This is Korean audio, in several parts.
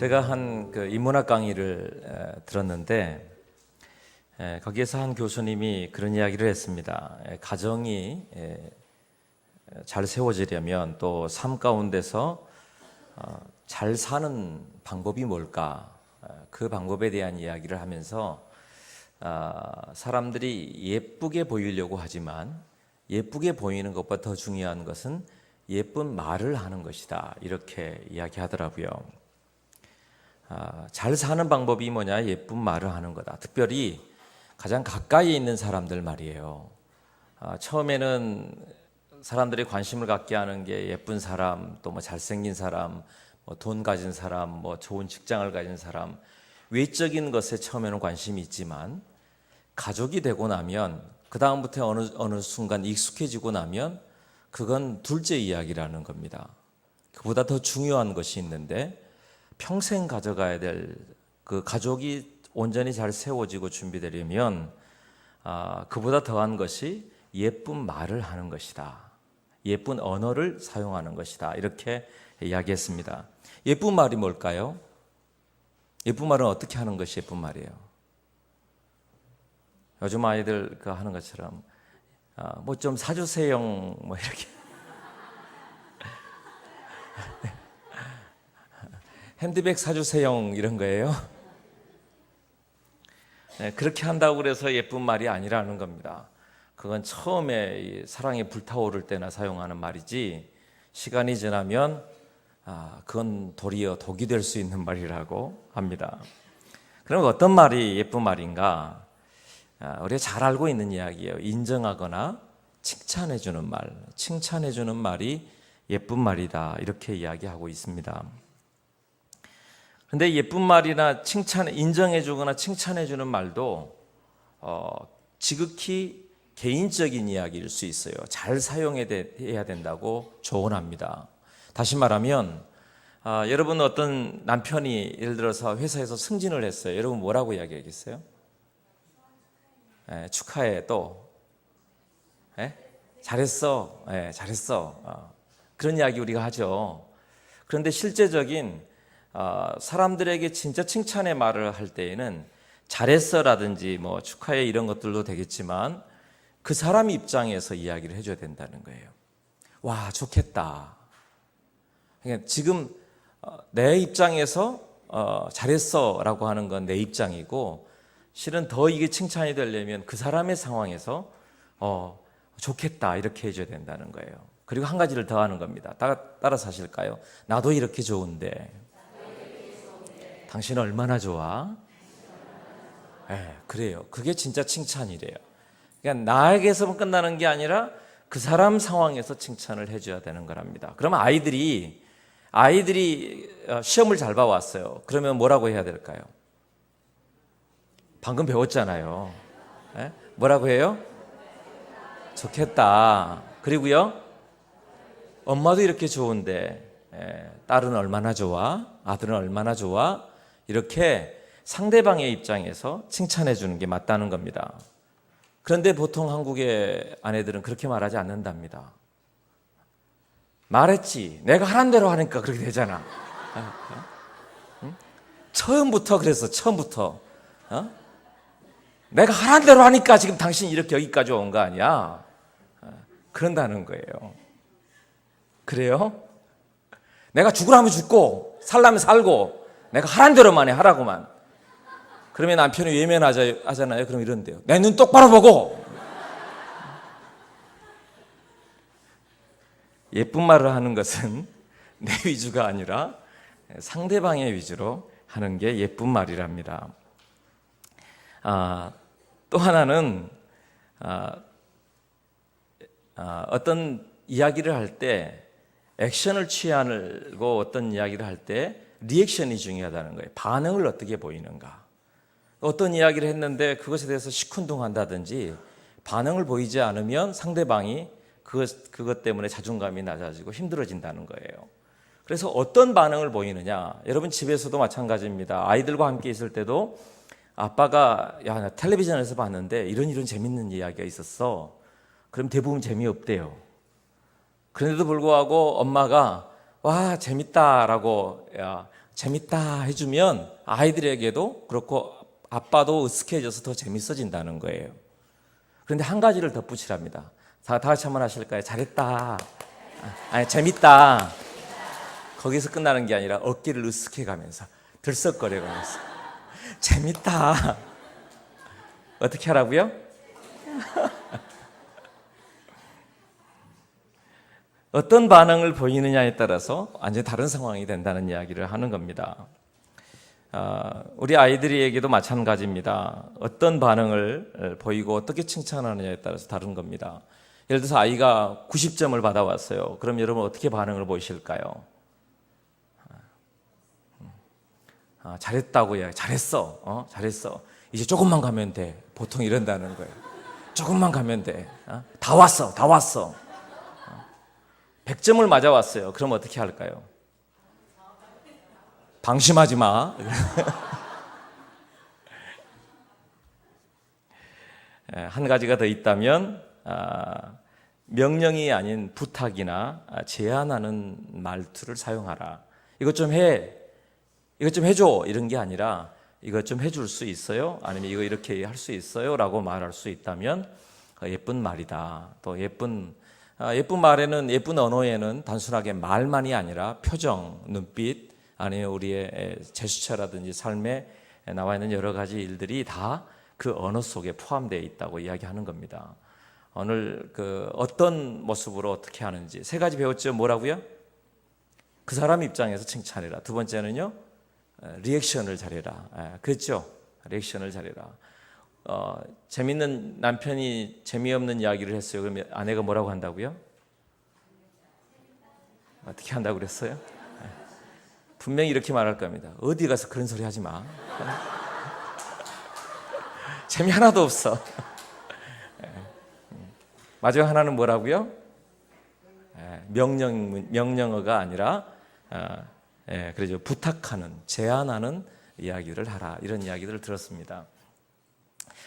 제가 한 인문학 강의를 들었는데 거기에서 한 교수님이 그런 이야기를 했습니다. 가정이 잘 세워지려면 또 삶 가운데서 잘 사는 방법이 뭘까? 그 방법에 대한 이야기를 하면서 사람들이 예쁘게 보이려고 하지만 예쁘게 보이는 것보다 더 중요한 것은 예쁜 말을 하는 것이다, 이렇게 이야기하더라고요. 잘 사는 방법이 뭐냐? 예쁜 말을 하는 거다. 특별히 가장 가까이에 있는 사람들 말이에요. 처음에는 사람들이 관심을 갖게 하는 게 예쁜 사람, 또 뭐 잘생긴 사람, 뭐 돈 가진 사람, 뭐 좋은 직장을 가진 사람, 외적인 것에 처음에는 관심이 있지만 가족이 되고 나면, 그 다음부터 어느 순간 익숙해지고 나면 그건 둘째 이야기라는 겁니다. 그보다 더 중요한 것이 있는데, 평생 가져가야 될 그 가족이 온전히 잘 세워지고 준비되려면 그보다 더한 것이 예쁜 말을 하는 것이다. 예쁜 언어를 사용하는 것이다. 이렇게 이야기했습니다. 예쁜 말이 뭘까요? 예쁜 말은 어떻게 하는 것이 예쁜 말이에요? 요즘 아이들 하는 것처럼 뭐 좀 사주세요, 뭐 이렇게 핸드백 사주세요, 이런 거예요. 그렇게 한다고 그래서 예쁜 말이 아니라는 겁니다. 그건 처음에 사랑이 불타오를 때나 사용하는 말이지, 시간이 지나면 그건 도리어 독이 될 수 있는 말이라고 합니다. 그럼 어떤 말이 예쁜 말인가? 우리가 잘 알고 있는 이야기예요. 인정하거나 칭찬해주는 말, 칭찬해주는 말이 예쁜 말이다, 이렇게 이야기하고 있습니다. 근데 예쁜 말이나 인정해주거나 칭찬해주는 말도 지극히 개인적인 이야기일 수 있어요. 잘 사용해야 된다고 조언합니다. 다시 말하면 여러분, 어떤 남편이 예를 들어서 회사에서 승진을 했어요. 여러분 뭐라고 이야기하겠어요? 축하해. 또 잘했어. 잘했어. 그런 이야기 우리가 하죠. 그런데 실제적인 사람들에게 진짜 칭찬의 말을 할 때에는 잘했어라든지 뭐 축하해 이런 것들도 되겠지만 그 사람 입장에서 이야기를 해줘야 된다는 거예요. 와, 좋겠다. 그러니까 지금 내 입장에서 잘했어라고 하는 건 내 입장이고, 실은 더 이게 칭찬이 되려면 그 사람의 상황에서 좋겠다, 이렇게 해줘야 된다는 거예요. 그리고 한 가지를 더 하는 겁니다. 따라서 하실까요? 나도 이렇게 좋은데 당신은 얼마나 좋아? 그래요. 그게 진짜 칭찬이래요. 그러니까 나에게서만 끝나는 게 아니라 그 사람 상황에서 칭찬을 해줘야 되는 거랍니다. 그러면 아이들이 시험을 잘 봐왔어요. 그러면 뭐라고 해야 될까요? 방금 배웠잖아요. 뭐라고 해요? 좋겠다. 그리고요, 엄마도 이렇게 좋은데 딸은 얼마나 좋아? 아들은 얼마나 좋아? 이렇게 상대방의 입장에서 칭찬해 주는 게 맞다는 겁니다. 그런데 보통 한국의 아내들은 그렇게 말하지 않는답니다. 말했지, 내가 하란 대로 하니까 그렇게 되잖아. 처음부터 그랬어. 처음부터 내가 하란 대로 하니까 지금 당신이 이렇게 여기까지 온 거 아니야? 그런다는 거예요. 그래요? 내가 죽으라면 죽고 살라면 살고 내가 하란 대로만 해, 하라고만. 그러면 남편이 외면하잖아요. 그럼 이런데요, 내 눈 똑바로 보고. 예쁜 말을 하는 것은 내 위주가 아니라 상대방의 위주로 하는 게 예쁜 말이랍니다. 또 하나는 어떤 이야기를 할 때 액션을 취하고 어떤 이야기를 할 때 리액션이 중요하다는 거예요. 반응을 어떻게 보이는가. 어떤 이야기를 했는데 그것에 대해서 시큰둥한다든지 반응을 보이지 않으면 상대방이 그것 때문에 자존감이 낮아지고 힘들어진다는 거예요. 그래서 어떤 반응을 보이느냐. 여러분 집에서도 마찬가지입니다. 아이들과 함께 있을 때도 아빠가 나 텔레비전에서 봤는데 이런 재밌는 이야기가 있었어. 그럼 대부분 재미없대요. 그런데도 불구하고 엄마가 와 재밌다라고 재밌다 해주면 아이들에게도 그렇고 아빠도 으쓱해져서 더 재밌어진다는 거예요. 그런데 한 가지를 덧붙이랍니다. 다 같이 한번 하실까요? 잘했다. 아니, 재밌다. 거기서 끝나는 게 아니라 어깨를 으쓱해 가면서 들썩거려 가면서 재밌다. 어떻게 하라고요? 어떤 반응을 보이느냐에 따라서 완전히 다른 상황이 된다는 이야기를 하는 겁니다. 우리 아이들에게도 마찬가지입니다. 어떤 반응을 보이고 어떻게 칭찬하느냐에 따라서 다른 겁니다. 예를 들어서 아이가 90점을 받아왔어요. 그럼 여러분 어떻게 반응을 보이실까요? 잘했다고 이야기. 잘했어. 잘했어. 이제 조금만 가면 돼. 보통 이런다는 거예요. 조금만 가면 돼. 다 왔어. 다 왔어. 100점을 맞아왔어요. 그럼 어떻게 할까요? 방심하지 마. 한 가지가 더 있다면 명령이 아닌 부탁이나 제안하는 말투를 사용하라. 이것 좀 해. 이것 좀 해줘. 이런 게 아니라 이것 좀 해줄 수 있어요? 아니면 이거 이렇게 할 수 있어요? 라고 말할 수 있다면 예쁜 말이다. 또 예쁜 말에는, 예쁜 언어에는 단순하게 말만이 아니라 표정, 눈빛, 아니면 우리의 제스처라든지 삶에 나와 있는 여러 가지 일들이 다 그 언어 속에 포함되어 있다고 이야기하는 겁니다. 오늘 어떤 모습으로 어떻게 하는지 세 가지 배웠죠. 뭐라고요? 그 사람 입장에서 칭찬해라. 두 번째는요, 리액션을 잘해라. 그렇죠? 리액션을 잘해라. 재밌는 남편이 재미없는 이야기를 했어요. 그러면 아내가 뭐라고 한다고요? 어떻게 한다고 그랬어요? 분명히 이렇게 말할 겁니다. 어디 가서 그런 소리 하지 마. 재미 하나도 없어. 마지막 하나는 뭐라고요? 명령어가 아니라 그래죠. 부탁하는, 제안하는 이야기를 하라. 이런 이야기들을 들었습니다.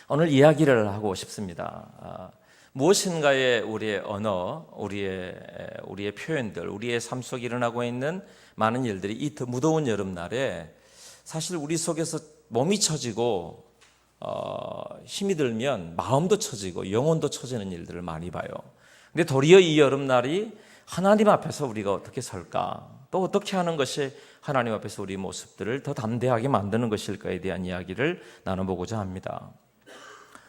오늘 이야기를 하고 싶습니다. 무엇인가의 우리의 언어, 우리의 표현들, 우리의 삶 속에 일어나고 있는 많은 일들이 이 무더운 여름날에 사실 우리 속에서 몸이 처지고 힘이 들면 마음도 처지고 영혼도 처지는 일들을 많이 봐요. 근데 도리어 이 여름날이 하나님 앞에서 우리가 어떻게 설까? 또 어떻게 하는 것이 하나님 앞에서 우리 모습들을 더 담대하게 만드는 것일까에 대한 이야기를 나눠보고자 합니다.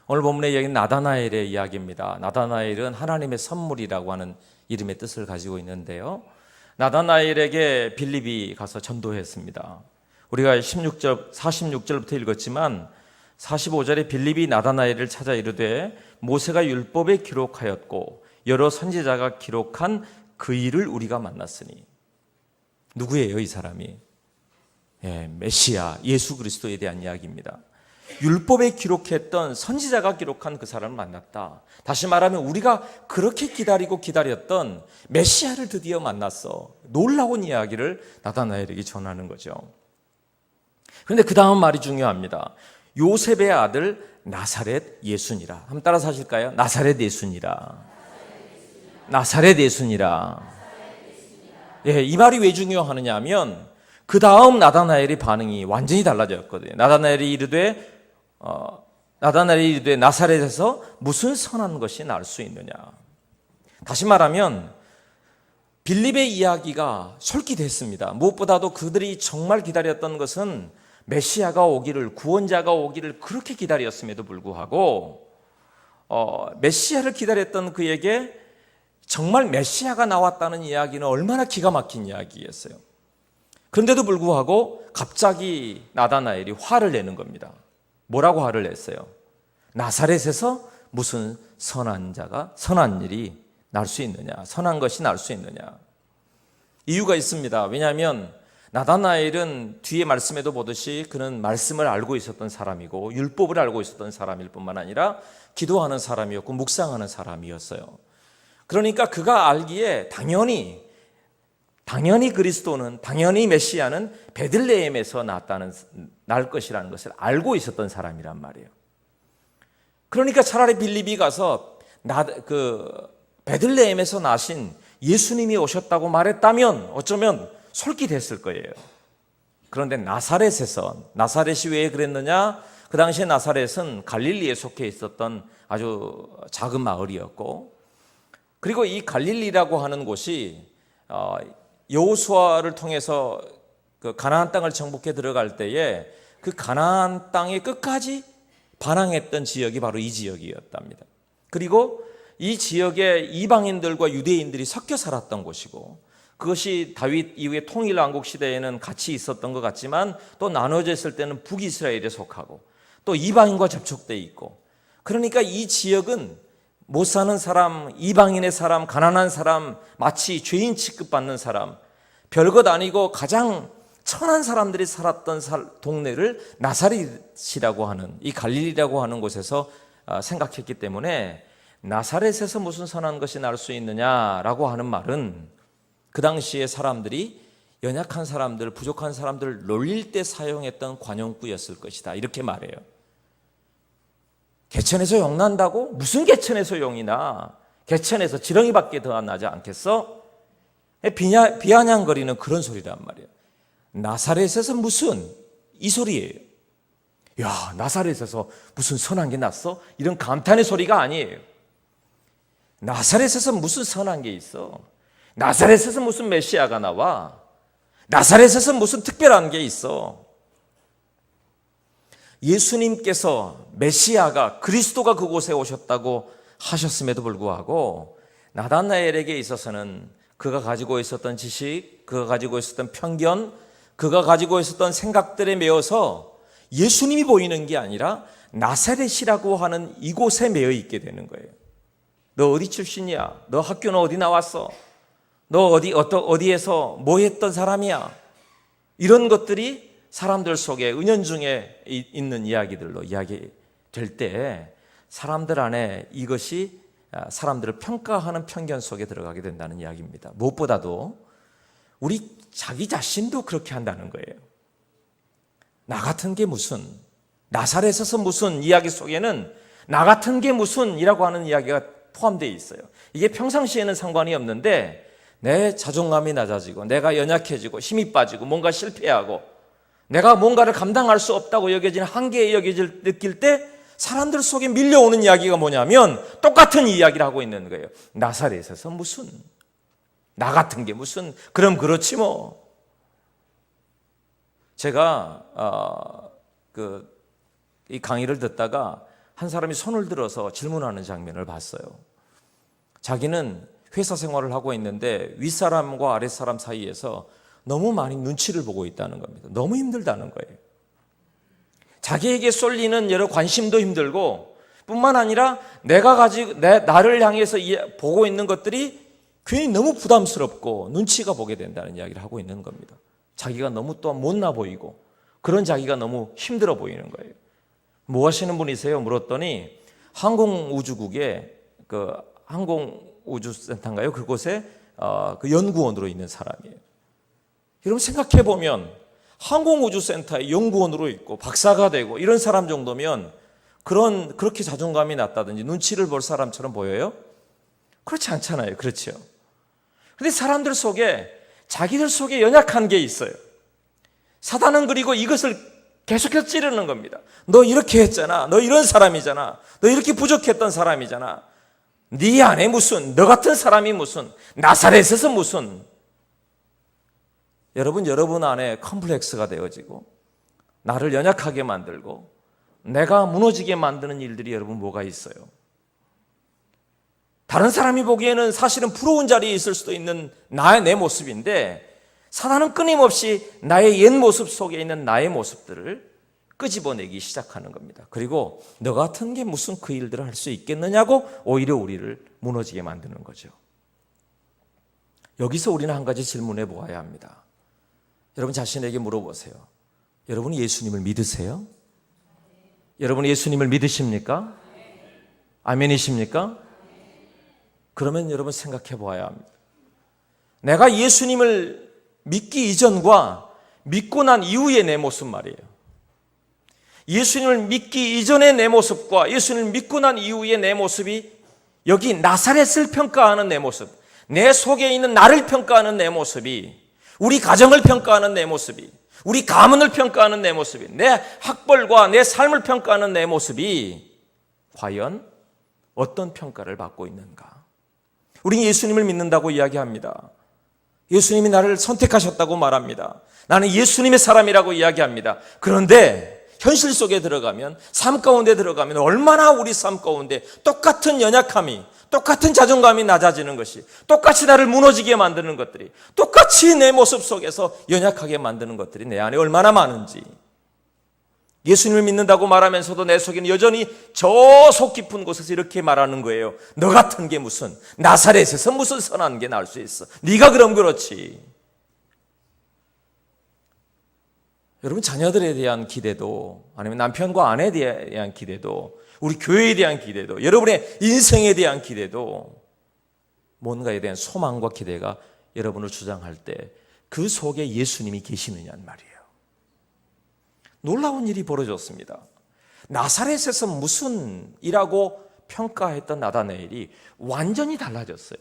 오늘 본문의 이야기는 나다나엘의 이야기입니다. 나다나엘은 하나님의 선물이라고 하는 이름의 뜻을 가지고 있는데요. 나다나엘에게 빌립이 가서 전도했습니다. 우리가 46절부터 읽었지만 45절에 빌립이 나다나엘을 찾아 이르되 모세가 율법에 기록하였고 여러 선지자가 기록한 그 일을 우리가 만났으니. 누구예요, 이 사람이? 메시아, 예수 그리스도에 대한 이야기입니다. 율법에 기록했던 선지자가 기록한 그 사람을 만났다. 다시 말하면 우리가 그렇게 기다렸던 메시아를 드디어 만났어. 놀라운 이야기를 나다나엘에게 전하는 거죠. 그런데 그 다음 말이 중요합니다. 요셉의 아들 나사렛 예수니라. 한번 따라서 하실까요? 나사렛 예수니라. 나사렛 예수니라. 이 말이 왜 중요하느냐 하면 그 다음 나다나엘의 반응이 완전히 달라졌거든요. 나다나엘이 이르되 나사렛에서 무슨 선한 것이 날 수 있느냐. 다시 말하면 빌립의 이야기가 솔깃했습니다. 무엇보다도 그들이 정말 기다렸던 것은 메시아가 오기를, 구원자가 오기를 그렇게 기다렸음에도 불구하고 메시아를 기다렸던 그에게 정말 메시아가 나왔다는 이야기는 얼마나 기가 막힌 이야기였어요. 그런데도 불구하고 갑자기 나다나엘이 화를 내는 겁니다. 뭐라고 화를 냈어요? 나사렛에서 무슨 선한 일이 날 수 있느냐, 선한 것이 날 수 있느냐. 이유가 있습니다. 왜냐하면 나다나엘은 뒤에 말씀에도 보듯이 그는 말씀을 알고 있었던 사람이고 율법을 알고 있었던 사람일 뿐만 아니라 기도하는 사람이었고 묵상하는 사람이었어요. 그러니까 그가 알기에 당연히 그리스도는, 당연히 메시아는 베들레헴에서 날 것이라는 것을 알고 있었던 사람이란 말이에요. 그러니까 차라리 빌립이 가서 베들레헴에서 나신 예수님이 오셨다고 말했다면 어쩌면 솔깃했을 거예요. 그런데 나사렛이 왜 그랬느냐? 그 당시에 나사렛은 갈릴리에 속해 있었던 아주 작은 마을이었고, 그리고 이 갈릴리라고 하는 곳이 여호수아를 통해서 그 가나안 땅을 정복해 들어갈 때에 그 가나안 땅에 끝까지 반항했던 지역이 바로 이 지역이었답니다. 그리고 이 지역에 이방인들과 유대인들이 섞여 살았던 곳이고, 그것이 다윗 이후에 통일왕국 시대에는 같이 있었던 것 같지만 또 나눠져 있을 때는 북이스라엘에 속하고 또 이방인과 접촉돼 있고, 그러니까 이 지역은 못 사는 사람, 이방인의 사람, 가난한 사람, 마치 죄인 취급받는 사람, 별것 아니고 가장 천한 사람들이 살았던 동네를 나사렛이라고 하는, 이 갈릴리라고 하는 곳에서 생각했기 때문에 나사렛에서 무슨 선한 것이 날 수 있느냐라고 하는 말은 그 당시에 사람들이 연약한 사람들, 부족한 사람들을 놀릴 때 사용했던 관용구였을 것이다, 이렇게 말해요. 개천에서 용 난다고? 무슨 개천에서 용이 나? 개천에서 지렁이밖에 더 나지 않겠어? 비아냥거리는 그런 소리란 말이에요. 나사렛에서 무슨, 이 소리예요. 야, 나사렛에서 무슨 선한 게 났어? 이런 감탄의 소리가 아니에요. 나사렛에서 무슨 선한 게 있어? 나사렛에서 무슨 메시아가 나와? 나사렛에서 무슨 특별한 게 있어? 예수님께서 메시아가, 그리스도가 그곳에 오셨다고 하셨음에도 불구하고 나다나엘에게 있어서는 그가 가지고 있었던 지식, 그가 가지고 있었던 편견, 그가 가지고 있었던 생각들에 매여서 예수님이 보이는 게 아니라 나사렛이라고 하는 이곳에 매여 있게 되는 거예요. 너 어디 출신이야? 너 학교는 어디 나왔어? 너 어디에서 뭐 했던 사람이야? 이런 것들이 사람들 속에 은연중에 있는 이야기들로 이야기될 때 사람들 안에 이것이 사람들을 평가하는 편견 속에 들어가게 된다는 이야기입니다. 무엇보다도 우리 자기 자신도 그렇게 한다는 거예요. 나 같은 게 무슨, 나사렛에서 무슨 이야기 속에는 나 같은 게 무슨이라고 하는 이야기가 포함되어 있어요. 이게 평상시에는 상관이 없는데 내 자존감이 낮아지고 내가 연약해지고 힘이 빠지고 뭔가 실패하고 내가 뭔가를 감당할 수 없다고 여겨지는 한계에 느낄 때 사람들 속에 밀려오는 이야기가 뭐냐면 똑같은 이야기를 하고 있는 거예요. 나사렛에서 무슨, 나 같은 게 무슨, 그럼 그렇지 뭐. 제가 이 강의를 듣다가 한 사람이 손을 들어서 질문하는 장면을 봤어요. 자기는 회사 생활을 하고 있는데 윗사람과 아랫사람 사이에서 너무 많이 눈치를 보고 있다는 겁니다. 너무 힘들다는 거예요. 자기에게 쏠리는 여러 관심도 힘들고 뿐만 아니라 나를 향해서 보고 있는 것들이 괜히 너무 부담스럽고 눈치가 보게 된다는 이야기를 하고 있는 겁니다. 자기가 너무 또 못나 보이고 그런 자기가 너무 힘들어 보이는 거예요. 뭐 하시는 분이세요? 물었더니 항공우주국의 항공우주센터인가요? 그곳에 그 연구원으로 있는 사람이에요. 여러분 생각해 보면 항공우주센터의 연구원으로 있고 박사가 되고 이런 사람 정도면 그렇게 자존감이 낮다든지 눈치를 볼 사람처럼 보여요? 그렇지 않잖아요. 그렇죠? 그런데 사람들 속에 자기들 속에 연약한 게 있어요. 사단은 그리고 이것을 계속해서 찌르는 겁니다. 너 이렇게 했잖아. 너 이런 사람이잖아. 너 이렇게 부족했던 사람이잖아. 네 안에 무슨, 너 같은 사람이 무슨, 나사렛에서 무슨. 여러분 안에 컴플렉스가 되어지고 나를 연약하게 만들고 내가 무너지게 만드는 일들이 여러분 뭐가 있어요? 다른 사람이 보기에는 사실은 부러운 자리에 있을 수도 있는 내 모습인데 사단은 끊임없이 나의 옛 모습 속에 있는 나의 모습들을 끄집어내기 시작하는 겁니다. 그리고 너 같은 게 무슨 그 일들을 할 수 있겠느냐고 오히려 우리를 무너지게 만드는 거죠. 여기서 우리는 한 가지 질문해 보아야 합니다. 여러분 자신에게 물어보세요. 여러분이 예수님을 믿으세요? 여러분이 예수님을 믿으십니까? 아멘이십니까? 그러면 여러분 생각해 보아야 합니다. 내가 예수님을 믿기 이전과 믿고 난 이후의 내 모습 말이에요. 예수님을 믿기 이전의 내 모습과 예수님을 믿고 난 이후의 내 모습이 여기 나사렛을 평가하는 내 모습, 내 속에 있는 나를 평가하는 내 모습이, 우리 가정을 평가하는 내 모습이, 우리 가문을 평가하는 내 모습이, 내 학벌과 내 삶을 평가하는 내 모습이 과연 어떤 평가를 받고 있는가? 우리는 예수님을 믿는다고 이야기합니다. 예수님이 나를 선택하셨다고 말합니다. 나는 예수님의 사람이라고 이야기합니다. 그런데 현실 속에 들어가면, 삶 가운데 들어가면 얼마나 우리 삶 가운데 똑같은 연약함이, 똑같은 자존감이 낮아지는 것이, 똑같이 나를 무너지게 만드는 것들이, 똑같이 내 모습 속에서 연약하게 만드는 것들이 내 안에 얼마나 많은지. 예수님을 믿는다고 말하면서도 내 속에는 여전히 저 속 깊은 곳에서 이렇게 말하는 거예요. 너 같은 게 무슨, 나사렛에서 무슨 선한 게 나올 수 있어. 네가 그럼 그렇지. 여러분, 자녀들에 대한 기대도, 아니면 남편과 아내에 대한 기대도, 우리 교회에 대한 기대도, 여러분의 인생에 대한 기대도, 뭔가에 대한 소망과 기대가 여러분을 주장할 때 그 속에 예수님이 계시느냐는 말이에요. 놀라운 일이 벌어졌습니다. 나사렛에서 무슨 이라고 평가했던 나다나엘이 완전히 달라졌어요.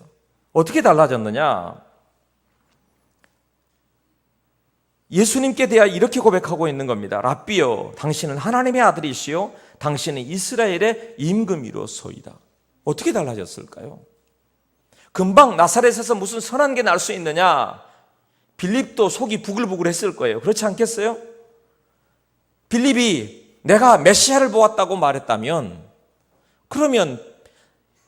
어떻게 달라졌느냐? 예수님께 대하여 이렇게 고백하고 있는 겁니다. 랍비여, 당신은 하나님의 아들이시요 당신은 이스라엘의 임금이로소이다. 어떻게 달라졌을까요? 금방 나사렛에서 무슨 선한 게 날 수 있느냐? 빌립도 속이 부글부글했을 거예요. 그렇지 않겠어요? 빌립이 내가 메시아를 보았다고 말했다면, 그러면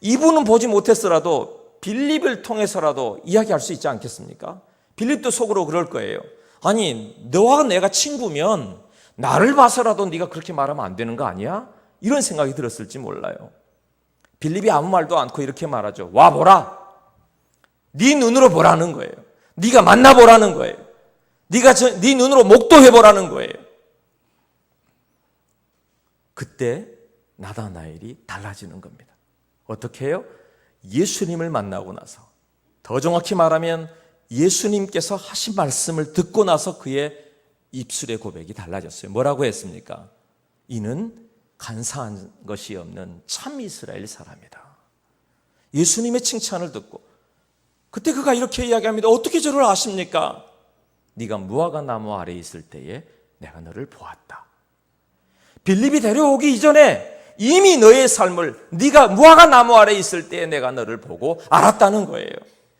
이분은 보지 못했더라도 빌립을 통해서라도 이야기할 수 있지 않겠습니까? 빌립도 속으로 그럴 거예요. 아니, 너와 내가 친구면 나를 봐서라도 네가 그렇게 말하면 안 되는 거 아니야? 이런 생각이 들었을지 몰라요. 빌립이 아무 말도 않고 이렇게 말하죠. 와 보라. 네 눈으로 보라는 거예요. 네가 만나보라는 거예요. 네 눈으로 목도해보라는 거예요. 그때 나다나엘이 달라지는 겁니다. 어떻게 해요? 예수님을 만나고 나서, 더 정확히 말하면 예수님께서 하신 말씀을 듣고 나서 그의 입술의 고백이 달라졌어요. 뭐라고 했습니까? 이는 간사한 것이 없는 참 이스라엘 사람이다. 예수님의 칭찬을 듣고 그때 그가 이렇게 이야기합니다. 어떻게 저를 아십니까? 네가 무화과 나무 아래에 있을 때에 내가 너를 보았다. 빌립이 데려오기 이전에 이미 너의 삶을, 네가 무화과 나무 아래에 있을 때에 내가 너를 보고 알았다는 거예요.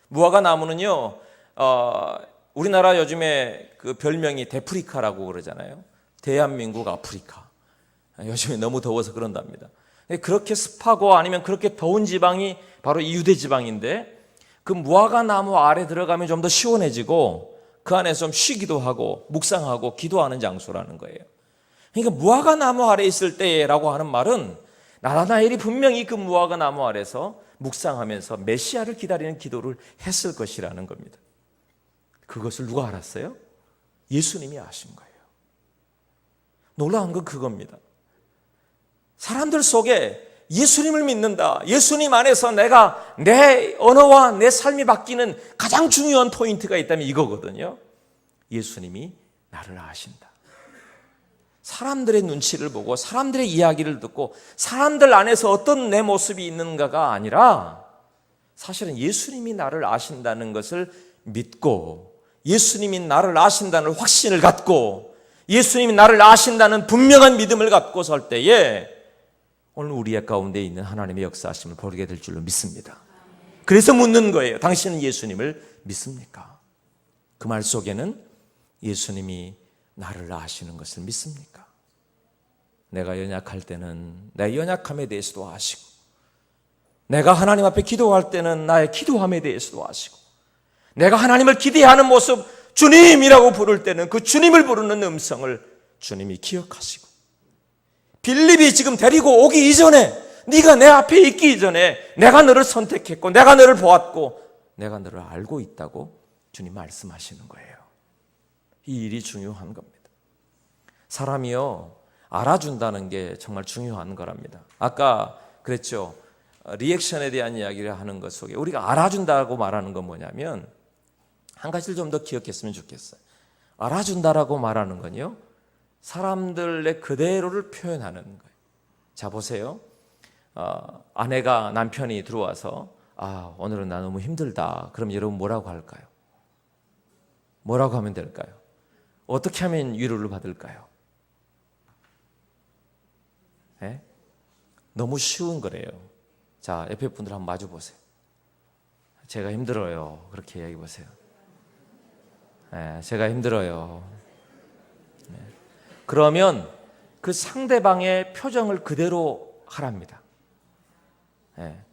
무화과 나무는요, 우리나라 요즘에 그 별명이 데프리카라고 그러잖아요. 대한민국 아프리카. 요즘에 너무 더워서 그런답니다. 그렇게 습하고 아니면 그렇게 더운 지방이 바로 이 유대 지방인데, 그 무화과 나무 아래 들어가면 좀 더 시원해지고 그 안에서 좀 쉬기도 하고 묵상하고 기도하는 장소라는 거예요. 그러니까 무화과 나무 아래 있을 때라고 하는 말은 나다나엘이 분명히 그 무화과 나무 아래서 묵상하면서 메시아를 기다리는 기도를 했을 것이라는 겁니다. 그것을 누가 알았어요? 예수님이 아신 거예요. 놀라운 건 그겁니다. 사람들 속에 예수님을 믿는다, 예수님 안에서 내가 내 언어와 내 삶이 바뀌는 가장 중요한 포인트가 있다면 이거거든요. 예수님이 나를 아신다. 사람들의 눈치를 보고 사람들의 이야기를 듣고 사람들 안에서 어떤 내 모습이 있는가가 아니라, 사실은 예수님이 나를 아신다는 것을 믿고, 예수님이 나를 아신다는 확신을 갖고, 예수님이 나를 아신다는 분명한 믿음을 갖고 설 때에 오늘 우리의 가운데 있는 하나님의 역사하심을 보게 될 줄로 믿습니다. 그래서 묻는 거예요. 당신은 예수님을 믿습니까? 그 말 속에는 예수님이 나를 아시는 것을 믿습니까? 내가 연약할 때는 내 연약함에 대해서도 아시고, 내가 하나님 앞에 기도할 때는 나의 기도함에 대해서도 아시고, 내가 하나님을 기대하는 모습, 주님이라고 부를 때는 그 주님을 부르는 음성을 주님이 기억하시고, 빌립이 지금 데리고 오기 이전에, 네가 내 앞에 있기 이전에 내가 너를 선택했고 내가 너를 보았고 내가 너를 알고 있다고 주님 말씀하시는 거예요. 이 일이 중요한 겁니다. 사람이요, 알아준다는 게 정말 중요한 거랍니다. 아까 그랬죠. 리액션에 대한 이야기를 하는 것 속에 우리가 알아준다고 말하는 건 뭐냐면, 한 가지를 좀 더 기억했으면 좋겠어요. 알아준다라고 말하는 건요, 사람들의 그대로를 표현하는 거예요. 자, 보세요. 아내가, 남편이 들어와서 오늘은 나 너무 힘들다. 그럼 여러분 뭐라고 할까요? 뭐라고 하면 될까요? 어떻게 하면 위로를 받을까요? 네? 너무 쉬운 거래요. 자, 옆에 분들 한번 마주 보세요. 제가 힘들어요. 그렇게 이야기해 보세요. 네, 제가 힘들어요. 네. 그러면 그 상대방의 표정을 그대로 하랍니다. 네.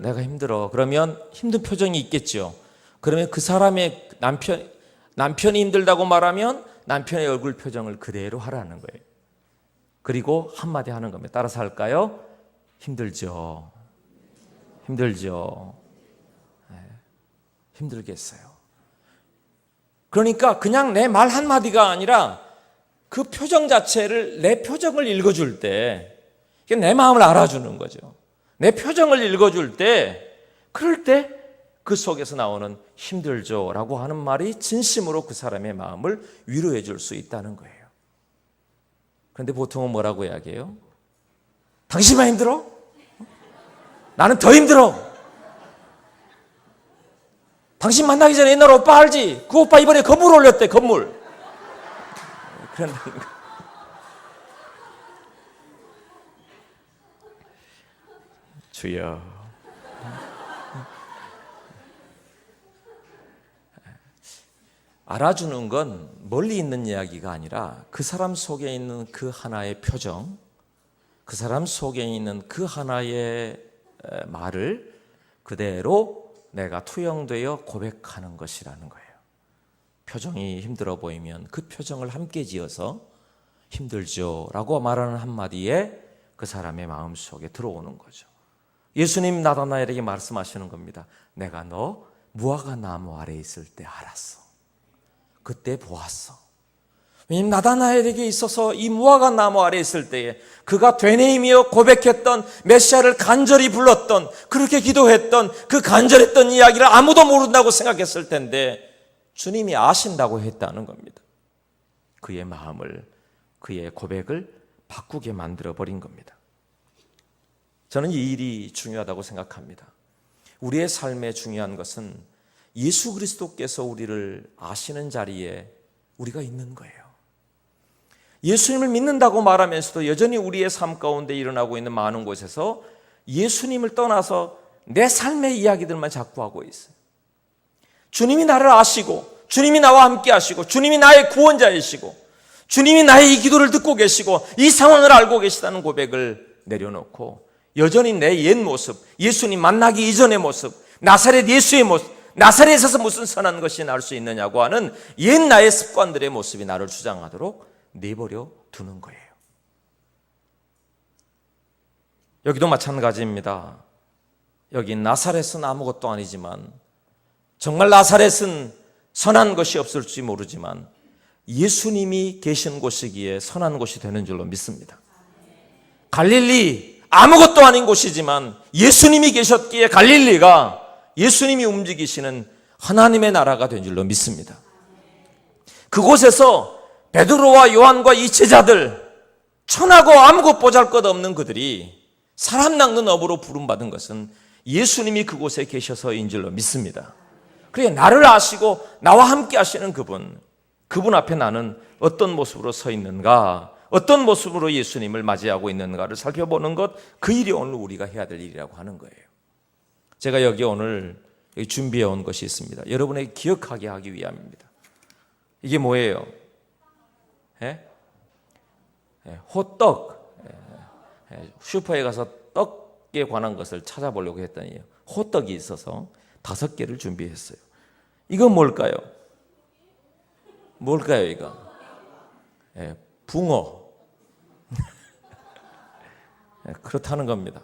내가 힘들어. 그러면 힘든 표정이 있겠죠. 그러면 그 사람의 남편이 힘들다고 말하면 남편의 얼굴 표정을 그대로 하라는 거예요. 그리고 한마디 하는 겁니다. 따라서 할까요? 힘들죠. 힘들죠. 네. 힘들겠어요. 그러니까 그냥 내 말 한마디가 아니라 그 표정 자체를, 내 표정을 읽어줄 때 내 마음을 알아주는 거죠. 내 표정을 읽어줄 때, 그럴 때 그 속에서 나오는 힘들죠 라고 하는 말이 진심으로 그 사람의 마음을 위로해 줄 수 있다는 거예요. 그런데 보통은 뭐라고 이야기해요? 당신만 힘들어? 나는 더 힘들어. 당신 만나기 전에 옛날 오빠 알지? 그 오빠 이번에 건물 올렸대, 건물. 그런다는 거. 주여. 알아주는 건 멀리 있는 이야기가 아니라 그 사람 속에 있는 그 하나의 표정, 그 사람 속에 있는 그 하나의 말을 그대로 내가 투영되어 고백하는 것이라는 거예요. 표정이 힘들어 보이면 그 표정을 함께 지어서 힘들죠 라고 말하는 한마디에 그 사람의 마음속에 들어오는 거죠. 예수님 나다나엘에게 말씀하시는 겁니다. 내가 너 무화과 나무 아래에 있을 때 알았어. 그때 보았어. 왜냐하면 나다나엘에게 있어서 이 무화과 나무 아래에 있을 때에 그가 되뇌이며 고백했던, 메시아를 간절히 불렀던, 그렇게 기도했던 그 간절했던 이야기를 아무도 모른다고 생각했을 텐데 주님이 아신다고 했다는 겁니다. 그의 마음을, 그의 고백을 바꾸게 만들어버린 겁니다. 저는 이 일이 중요하다고 생각합니다. 우리의 삶에 중요한 것은 예수 그리스도께서 우리를 아시는 자리에 우리가 있는 거예요. 예수님을 믿는다고 말하면서도 여전히 우리의 삶 가운데 일어나고 있는 많은 곳에서 예수님을 떠나서 내 삶의 이야기들만 자꾸 하고 있어요. 주님이 나를 아시고, 주님이 나와 함께 하시고, 주님이 나의 구원자이시고, 주님이 나의 이 기도를 듣고 계시고, 이 상황을 알고 계시다는 고백을 내려놓고 여전히 내 옛 모습, 예수님 만나기 이전의 모습, 나사렛 예수의 모습, 나사렛에서 무슨 선한 것이 나올 수 있느냐고 하는 옛 나의 습관들의 모습이 나를 주장하도록 내버려 두는 거예요. 여기도 마찬가지입니다. 여기 나사렛은 아무것도 아니지만, 정말 나사렛은 선한 것이 없을지 모르지만 예수님이 계신 곳이기에 선한 곳이 되는 줄로 믿습니다. 갈릴리 아무것도 아닌 곳이지만 예수님이 계셨기에 갈릴리가 예수님이 움직이시는 하나님의 나라가 된 줄로 믿습니다. 그곳에서 베드로와 요한과 이 제자들, 천하고 아무것 보잘것없는 그들이 사람 낚는 업으로 부름받은 것은 예수님이 그곳에 계셔서인 줄로 믿습니다. 그래, 나를 아시고 나와 함께 하시는 그분 앞에 나는 어떤 모습으로 서 있는가, 어떤 모습으로 예수님을 맞이하고 있는가를 살펴보는 것, 그 일이 오늘 우리가 해야 될 일이라고 하는 거예요. 제가 여기 오늘 준비해 온 것이 있습니다. 여러분에게 기억하게 하기 위함입니다. 이게 뭐예요? 호떡. 슈퍼에 가서 떡에 관한 것을 찾아보려고 했더니 호떡이 있어서 5개를 준비했어요. 이건 뭘까요? 뭘까요, 이거? 붕어. 그렇다는 겁니다.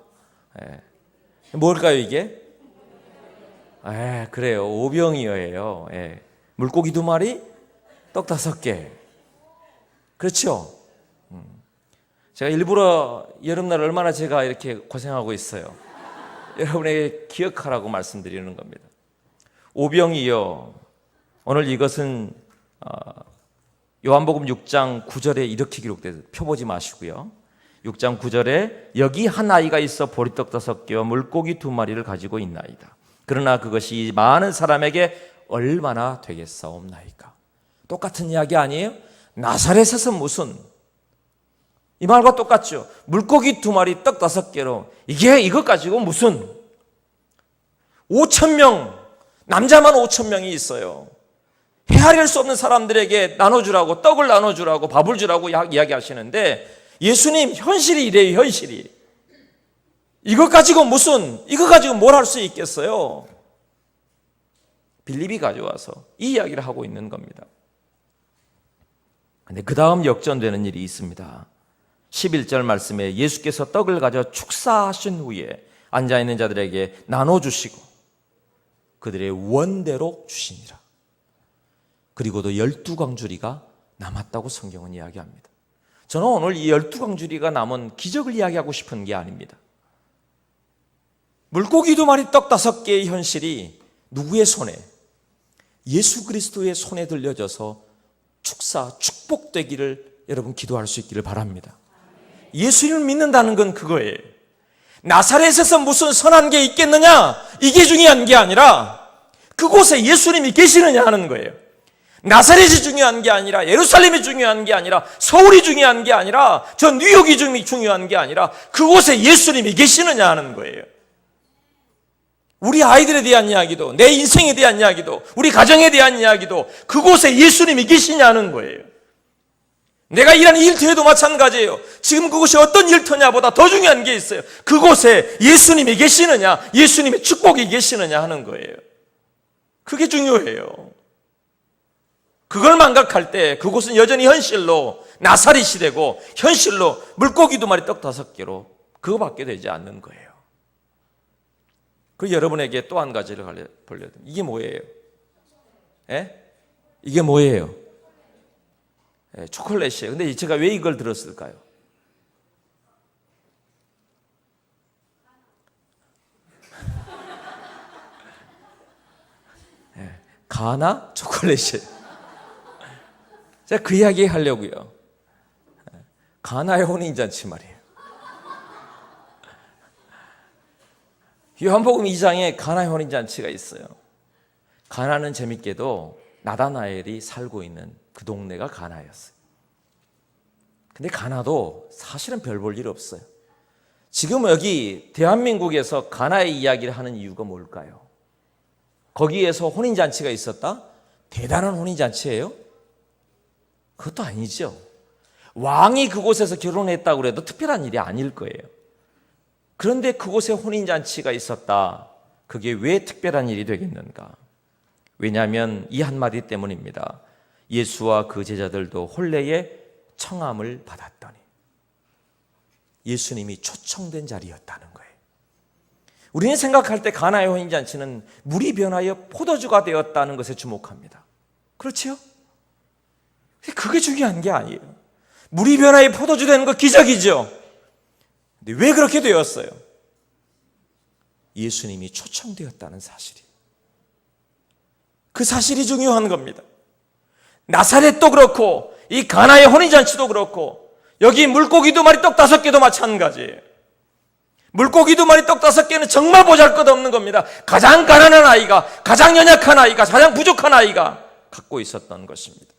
뭘까요, 이게? 그래요. 오병이어예요. 물고기 2마리, 떡 5개. 그렇죠? 제가 일부러 여름날 얼마나 제가 이렇게 고생하고 있어요. 여러분에게 기억하라고 말씀드리는 겁니다. 오병이어. 오늘 이것은 요한복음 6장 9절에 이렇게 기록돼서 펴보지 마시고요. 6장 9절에 여기 한 아이가 있어 보리떡 5개와 물고기 2마리를 가지고 있나이다. 그러나 그것이 많은 사람에게 얼마나 되겠사옵나이까. 똑같은 이야기 아니에요? 나사렛에서 무슨, 이 말과 똑같죠. 물고기 2마리 떡 5개로 이것 가지고 무슨 5,000명, 남자만 5,000명이 있어요. 헤아릴 수 없는 사람들에게 나눠주라고, 떡을 나눠주라고, 밥을 주라고 이야기하시는데 예수님 현실이 이래요. 현실이. 이것 가지고 뭘 할 수 있겠어요? 빌립이 가져와서 이 이야기를 하고 있는 겁니다. 근데 그 다음 역전되는 일이 있습니다. 11절 말씀에 예수께서 떡을 가져 축사하신 후에 앉아있는 자들에게 나눠주시고 그들의 원대로 주시니라. 그리고도 12광주리가 남았다고 성경은 이야기합니다. 저는 오늘 이 12광주리가 남은 기적을 이야기하고 싶은 게 아닙니다. 물고기 2마리 떡 5개의 현실이 누구의 손에? 예수 그리스도의 손에 들려져서 축복되기를 여러분 기도할 수 있기를 바랍니다. 예수님을 믿는다는 건 그거예요. 나사렛에서 무슨 선한 게 있겠느냐? 이게 중요한 게 아니라 그곳에 예수님이 계시느냐 하는 거예요. 나사렛이 중요한 게 아니라, 예루살렘이 중요한 게 아니라, 서울이 중요한 게 아니라, 저 뉴욕이 중요한 게 아니라 그곳에 예수님이 계시느냐 하는 거예요. 우리 아이들에 대한 이야기도, 내 인생에 대한 이야기도, 우리 가정에 대한 이야기도 그곳에 예수님이 계시냐는 거예요. 내가 일하는 일터에도 마찬가지예요. 지금 그곳이 어떤 일터냐보다 더 중요한 게 있어요. 그곳에 예수님이 계시느냐, 예수님의 축복이 계시느냐 하는 거예요. 그게 중요해요. 그걸 망각할 때 그곳은 여전히 현실로 나사렛이 되고 현실로 물고기 2마리 떡 5개로 그거밖에 되지 않는 거예요. 그 여러분에게 또 한 가지를 보려드립니다. 이게 뭐예요? 이게 뭐예요? 초콜릿이에요. 근데 제가 왜 이걸 들었을까요? 가나 초콜릿이에요. 제가 그 이야기 하려고요. 가나의 혼인잔치 말이에요. 요한복음 2장에 가나의 혼인잔치가 있어요. 가나는 재밌게도 나다나엘이 살고 있는 그 동네가 가나였어요. 근데 가나도 사실은 별 볼 일 없어요. 지금 여기 대한민국에서 가나의 이야기를 하는 이유가 뭘까요? 거기에서 혼인잔치가 있었다? 대단한 혼인잔치예요? 그것도 아니죠. 왕이 그곳에서 결혼했다고 해도 특별한 일이 아닐 거예요. 그런데 그곳에 혼인잔치가 있었다. 그게 왜 특별한 일이 되겠는가? 왜냐하면 이 한마디 때문입니다. 예수와 그 제자들도 혼례의 청함을 받았더니 예수님이 초청된 자리였다는 거예요. 우리는 생각할 때 가나의 혼인잔치는 물이 변하여 포도주가 되었다는 것에 주목합니다. 그렇지요? 그게 중요한 게 아니에요. 물이 변하여 포도주 되는 거 기적이죠. 근데 왜 그렇게 되었어요? 예수님이 초청되었다는 사실이. 그 사실이 중요한 겁니다. 나사렛도 그렇고 이 가나의 혼인잔치도 그렇고 여기 물고기 2마리 떡 5개도 마찬가지예요. 물고기 2마리 떡 5개는 정말 보잘것없는 겁니다. 가장 가난한 아이가, 가장 연약한 아이가, 가장 부족한 아이가 갖고 있었던 것입니다.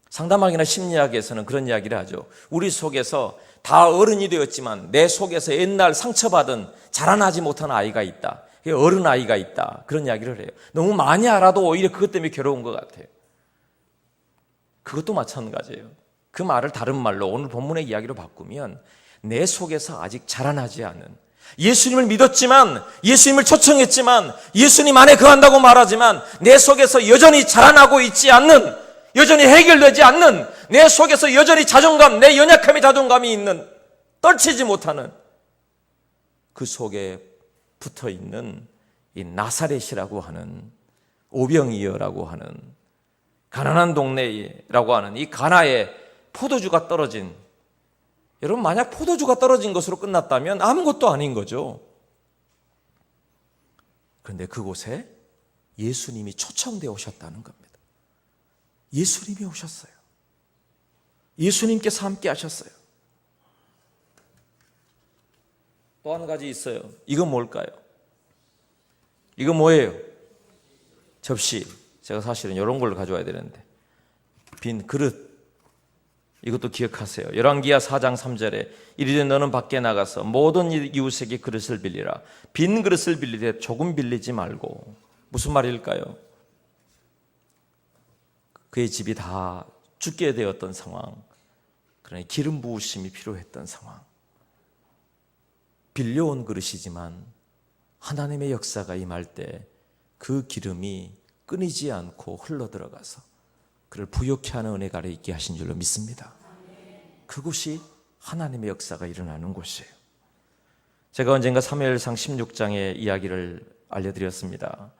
상담학이나 심리학에서는 그런 이야기를 하죠. 우리 속에서 다 어른이 되었지만 내 속에서 옛날 상처받은 자라나지 못한 아이가 있다. 어른 아이가 있다. 그런 이야기를 해요. 너무 많이 알아도 오히려 그것 때문에 괴로운 것 같아요. 그것도 마찬가지예요. 그 말을 다른 말로 오늘 본문의 이야기로 바꾸면 내 속에서 아직 자라나지 않은, 예수님을 믿었지만, 예수님을 초청했지만, 예수님 안에 거한다고 말하지만 내 속에서 여전히 자라나고 있지 않는, 여전히 해결되지 않는, 내 속에서 여전히 자존감, 내 연약함이 자존감이 있는, 떨치지 못하는 그 속에 붙어있는 이 나사렛이라고 하는, 오병이어라고 하는, 가난한 동네라고 하는 이 가나에 포도주가 떨어진, 여러분 만약 포도주가 떨어진 것으로 끝났다면 아무것도 아닌 거죠. 그런데 그곳에 예수님이 초청되어 오셨다는 겁니다. 예수님이 오셨어요. 예수님께서 함께 하셨어요. 또 한 가지 있어요. 이건 뭘까요? 이건 뭐예요? 접시. 제가 사실은 이런 걸 가져와야 되는데, 빈 그릇, 이것도 기억하세요. 열왕기하 4장 3절에 이르되 너는 밖에 나가서 모든 이웃에게 그릇을 빌리라. 빈 그릇을 빌리되 조금 빌리지 말고. 무슨 말일까요? 그의 집이 다 죽게 되었던 상황, 그러니 기름 부으심이 필요했던 상황. 빌려온 그릇이지만 하나님의 역사가 임할 때 그 기름이 끊이지 않고 흘러들어가서 그를 부욕케 하는 은혜가 있게 하신 줄로 믿습니다. 그곳이 하나님의 역사가 일어나는 곳이에요. 제가 언젠가 사무엘상 16장의 이야기를 알려드렸습니다.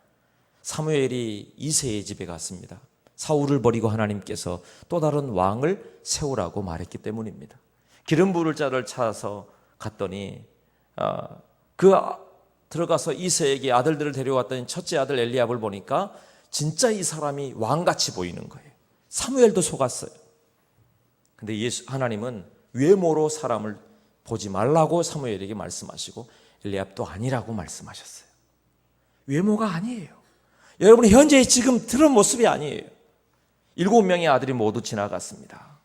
사무엘이 이새의 집에 갔습니다. 사울을 버리고 하나님께서 또 다른 왕을 세우라고 말했기 때문입니다. 기름 부을 자를 찾아서 갔더니 들어가서 이새에게 아들들을 데려왔더니 첫째 아들 엘리압을 보니까 진짜 이 사람이 왕같이 보이는 거예요. 사무엘도 속았어요. 근데 하나님은 외모로 사람을 보지 말라고 사무엘에게 말씀하시고 엘리압도 아니라고 말씀하셨어요. 외모가 아니에요. 여러분이 현재 지금 들은 모습이 아니에요. 7명의 아들이 모두 지나갔습니다.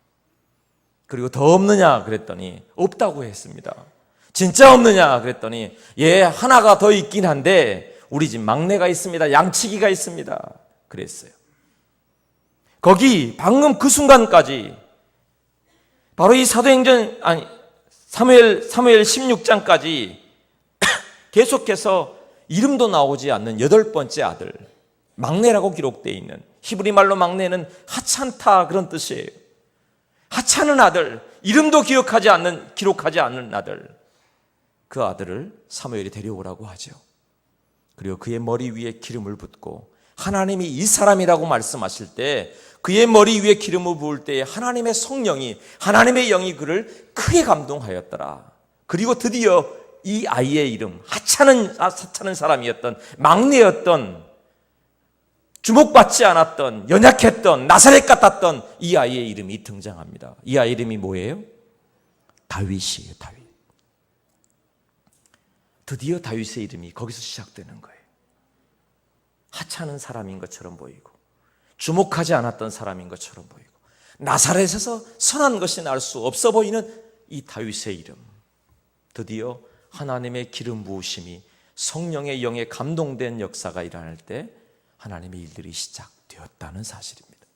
그리고 더 없느냐 그랬더니 없다고 했습니다. 진짜 없느냐 그랬더니 하나가 더 있긴 한데 우리 집 막내가 있습니다. 양치기가 있습니다. 그랬어요. 거기 방금 그 순간까지 바로 이 사무엘 16장까지 계속해서 이름도 나오지 않는 8번째 아들, 막내라고 기록되어 있는, 히브리 말로 막내는 하찮다 그런 뜻이에요. 하찮은 아들, 이름도 기록하지 않는 아들, 그 아들을 사무엘이 데려오라고 하죠. 그리고 그의 머리 위에 기름을 붓고 하나님이 이 사람이라고 말씀하실 때 그의 머리 위에 기름을 부을 때 하나님의 성령이, 하나님의 영이 그를 크게 감동하였더라. 그리고 드디어 이 아이의 이름, 하찮은 사람이었던, 막내였던, 주목받지 않았던, 연약했던, 나사렛 같았던 이 아이의 이름이 등장합니다. 이 아이 이름이 뭐예요? 다윗이에요. 다윗. 드디어 다윗의 이름이 거기서 시작되는 거예요. 하찮은 사람인 것처럼 보이고 주목하지 않았던 사람인 것처럼 보이고 나사렛에서 선한 것이 날 수 없어 보이는 이 다윗의 이름, 드디어 하나님의 기름 부으심이, 성령의 영에 감동된 역사가 일어날 때 하나님의 일들이 시작되었다는 사실입니다.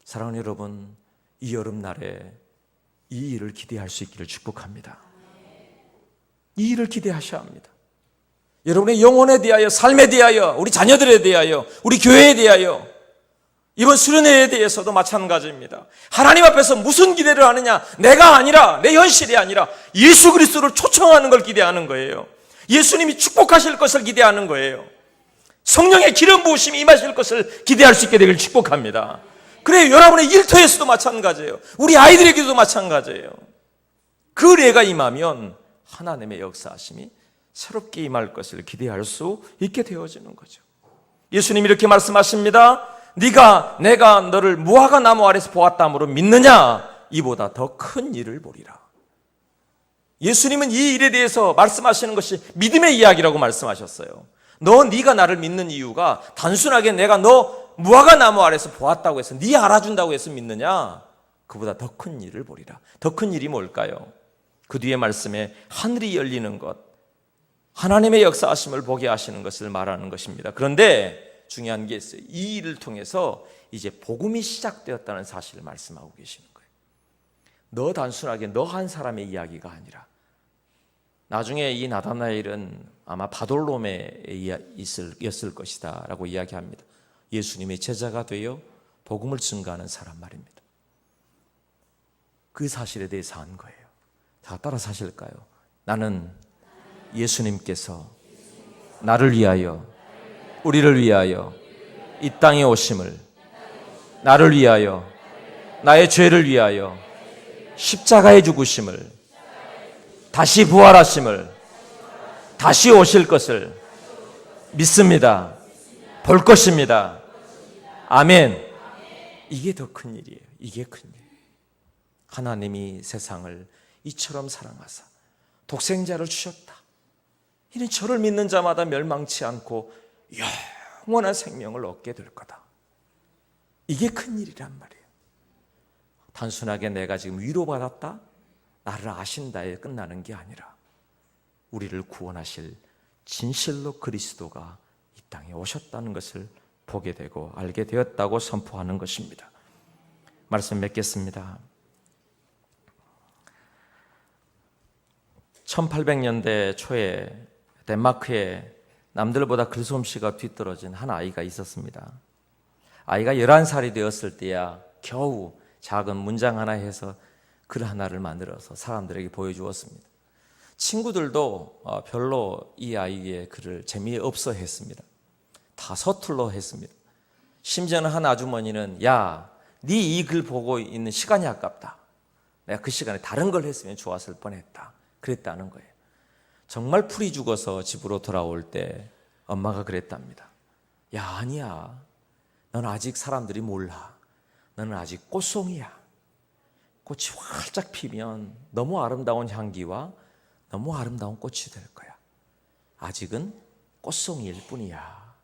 사랑하는 여러분, 이 여름날에 이 일을 기대할 수 있기를 축복합니다. 이 일을 기대하셔야 합니다. 여러분의 영혼에 대하여, 삶에 대하여, 우리 자녀들에 대하여, 우리 교회에 대하여, 이번 수련회에 대해서도 마찬가지입니다. 하나님 앞에서 무슨 기대를 하느냐? 내가 아니라, 내 현실이 아니라 예수 그리스도를 초청하는 걸 기대하는 거예요. 예수님이 축복하실 것을 기대하는 거예요. 성령의 기름 부으심이 임하실 것을 기대할 수 있게 되길 축복합니다. 그래요. 여러분의 일터에서도 마찬가지예요. 우리 아이들에게도 마찬가지예요. 그 은혜가 임하면 하나님의 역사하심이 새롭게 임할 것을 기대할 수 있게 되어지는 거죠. 예수님이 이렇게 말씀하십니다. 내가 너를 무화과 나무 아래서 보았다므로 믿느냐? 이보다 더 큰 일을 보리라. 예수님은 이 일에 대해서 말씀하시는 것이 믿음의 이야기라고 말씀하셨어요. 네가 나를 믿는 이유가 단순하게 내가 너 무화과 나무 아래서 보았다고 해서 네 알아준다고 해서 믿느냐? 그보다 더 큰 일을 보리라. 더 큰 일이 뭘까요? 그 뒤에 말씀에 하늘이 열리는 것, 하나님의 역사하심을 보게 하시는 것을 말하는 것입니다. 그런데 중요한 게 있어요. 이 일을 통해서 이제 복음이 시작되었다는 사실을 말씀하고 계시는 거예요. 너 단순하게 너 한 사람의 이야기가 아니라 나중에 이 나다나엘은 아마 바돌롬에 있을 것이다 라고 이야기합니다. 예수님의 제자가 되어 복음을 증거하는 사람 말입니다. 그 사실에 대해서 한 거예요. 다 따라 사실까요? 나는 예수님께서 나를 위하여, 우리를 위하여 이 땅에 오심을, 나를 위하여, 나의 죄를 위하여 십자가에 죽으심을, 다시 부활하심을, 다시 오실 것을 믿습니다. 볼 것입니다. 아멘. 이게 더 큰 일이에요. 이게 큰 일. 하나님이 세상을 이처럼 사랑하사 독생자를 주셨다. 이는 저를 믿는 자마다 멸망치 않고 영원한 생명을 얻게 될 거다. 이게 큰일이란 말이에요. 단순하게 내가 지금 위로받았다, 나를 아신다에 끝나는 게 아니라 우리를 구원하실 진실로 그리스도가 이 땅에 오셨다는 것을 보게 되고 알게 되었다고 선포하는 것입니다. 말씀 맺겠습니다. 1800년대 초에 덴마크에 남들보다 글솜씨가 뒤떨어진 한 아이가 있었습니다. 아이가 11살이 되었을 때야 겨우 작은 문장 하나 해서 글 하나를 만들어서 사람들에게 보여주었습니다. 친구들도 별로 이 아이의 글을 재미없어 했습니다. 다 서툴러 했습니다. 심지어는 한 아주머니는 야, 네 이 글 보고 있는 시간이 아깝다. 내가 그 시간에 다른 걸 했으면 좋았을 뻔했다. 그랬다는 거예요. 정말 풀이 죽어서 집으로 돌아올 때 엄마가 그랬답니다. 야, 아니야. 넌 아직 사람들이 몰라. 너는 아직 꽃송이야. 꽃이 활짝 피면 너무 아름다운 향기와 너무 아름다운 꽃이 될 거야. 아직은 꽃송이일 뿐이야.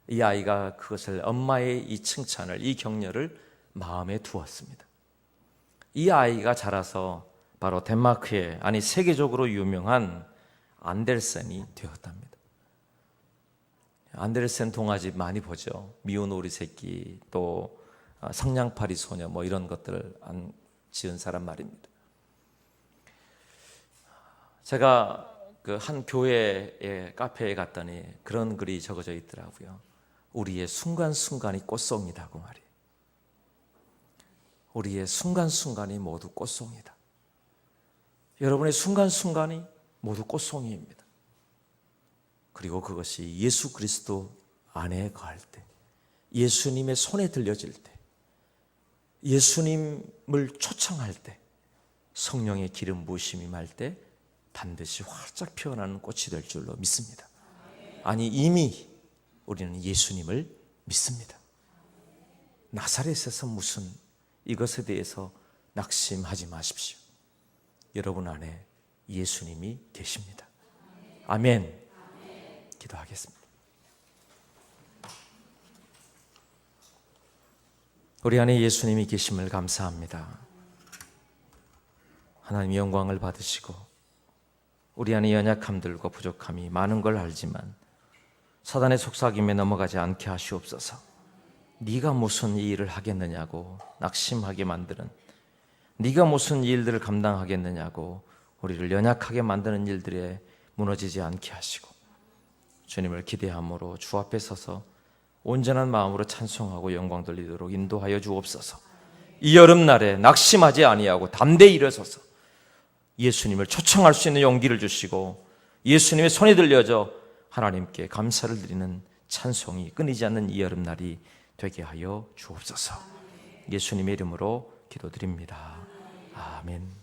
이 아이가 그것을 엄마의 이 칭찬을, 이 격려를 마음에 두었습니다. 이 아이가 자라서 바로 덴마크에, 아니 세계적으로 유명한 안델센이 되었답니다. 안데르센 동화집 많이 보죠. 미운 오리 새끼, 또 성냥팔이 소녀, 뭐 이런 것들을 지은 사람 말입니다. 제가 그 한 교회의 카페에 갔더니 그런 글이 적어져 있더라고요. 우리의 순간순간이 꽃송이다고 말이에요. 우리의 순간순간이 모두 꽃송이다. 여러분의 순간순간이 모두 꽃송이입니다. 그리고 그것이 예수 그리스도 안에 거할 때, 예수님의 손에 들려질 때, 예수님을 초청할 때, 성령의 기름 부으심이 말 때 반드시 활짝 피어나는 꽃이 될 줄로 믿습니다. 아니, 이미 우리는 예수님을 믿습니다. 나사렛에서 무슨 이것에 대해서 낙심하지 마십시오. 여러분 안에 예수님이 계십니다. 아멘. 기도하겠습니다. 우리 안에 예수님이 계심을 감사합니다. 하나님 영광을 받으시고 우리 안에 연약함들과 부족함이 많은 걸 알지만 사단의 속삭임에 넘어가지 않게 하시옵소서. 네가 무슨 이 일을 하겠느냐고 낙심하게 만드는, 네가 무슨 일들을 감당하겠느냐고 우리를 연약하게 만드는 일들에 무너지지 않게 하시고 주님을 기대함으로 주 앞에 서서 온전한 마음으로 찬송하고 영광 돌리도록 인도하여 주옵소서. 이 여름날에 낙심하지 아니하고 담대히 일어서서 예수님을 초청할 수 있는 용기를 주시고 예수님의 손이 들려져 하나님께 감사를 드리는 찬송이 끊이지 않는 이 여름날이 되게 하여 주옵소서. 예수님의 이름으로 기도드립니다. 아멘.